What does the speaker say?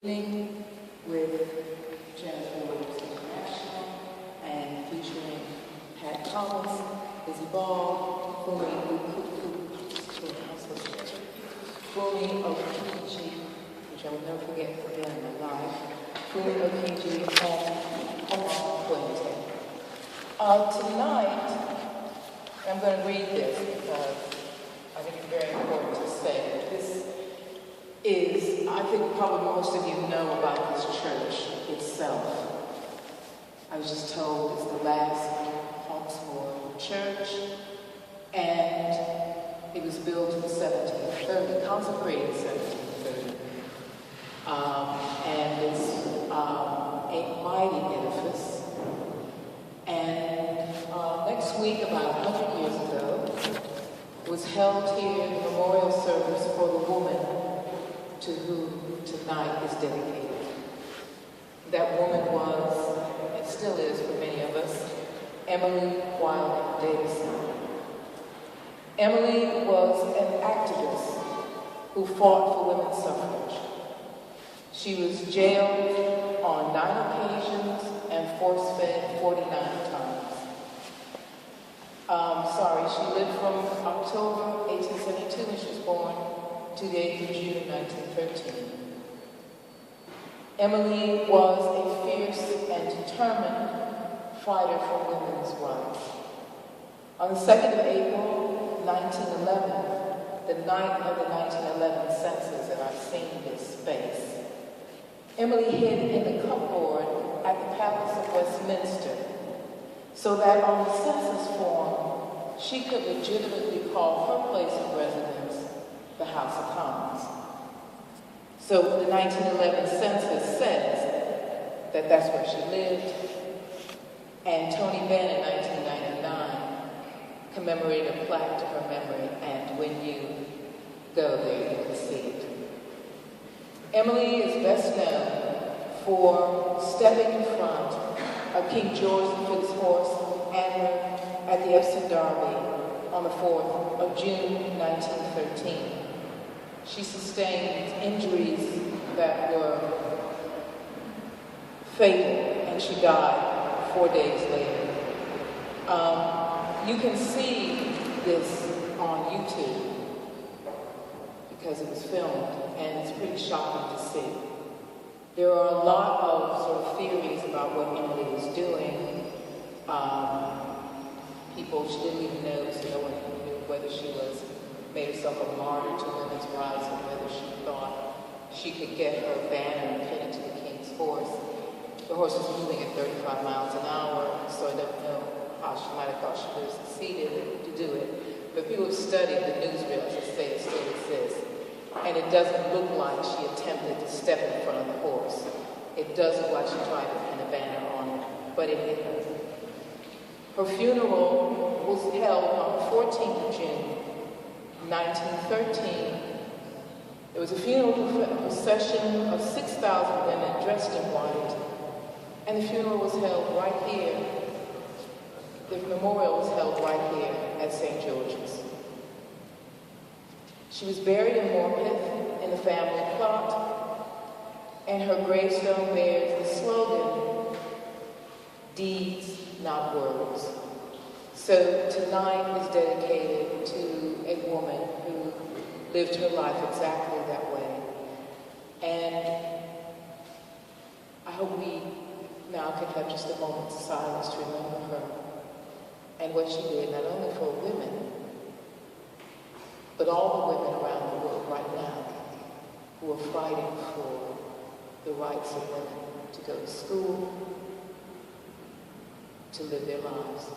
Evening with Warriors International and featuring Pat Thomas, Lizzie Ball, Fumi Okiji, which I will never forget again in my life, Fumi Okiji and Omar Puente. Tonight, I'm going to read this because I think it's very important to say this is, I think probably most of you know about this church itself. I was just told it's the last Hawksmoor church, and it was built in 1730, consecrated in 1730. And it's a mighty edifice. And next week, about 100 years ago, was held here the memorial service for the woman to whom tonight is dedicated. That woman was, and still is for many of us, Emily Wilding Davidson. Emily was an activist who fought for women's suffrage. She was jailed on 9 occasions and force-fed 49 times. She lived from October 1872 when she was born to the 8th of June 1913. Emily was a fierce and determined fighter for women's rights. On the 2nd of April, 1911, the night of the 1911 census, and I've seen this space, Emily hid in the cupboard at the Palace of Westminster so that on the census form, she could legitimately call her place of residence the House of Commons. So the 1911 census says that that's where she lived, and Tony Benn in 1999 commemorated a plaque to her memory, and when you go there, you can see it. Emily is best known for stepping in front of King George V's horse at the Epsom Derby on the 4th of June 1913. She sustained injuries that were fatal, and she died 4 days later. You can see this on YouTube because it was filmed, and it's pretty shocking to see. There are a lot of sort of theories about what Emily was doing. She didn't even know, so no one knew whether she made herself a martyr to women's rights or whether she thought she could get her banner and pin it to the king's horse. The horse was moving at 35 miles an hour, so I don't know how she might have thought she would have succeeded to do it. But people have studied the newsreels that say it still exists. And it doesn't look like she attempted to step in front of the horse. It does look like she tried to pin a banner on it, but it hit her. Her funeral was held on the 14th of June, 1913. It was a funeral procession of 6,000 women dressed in white, and the funeral was held right here. The memorial was held right here at St. George's. She was buried in Morpeth in the family plot, and her gravestone bears the slogan, "Deeds, not words." So tonight is dedicated to a woman who lived her life exactly that way. And I hope we now can have just a moment's silence to remember her and what she did, not only for women, but all the women around the world right now who are fighting for the rights of women to go to school, to live their lives.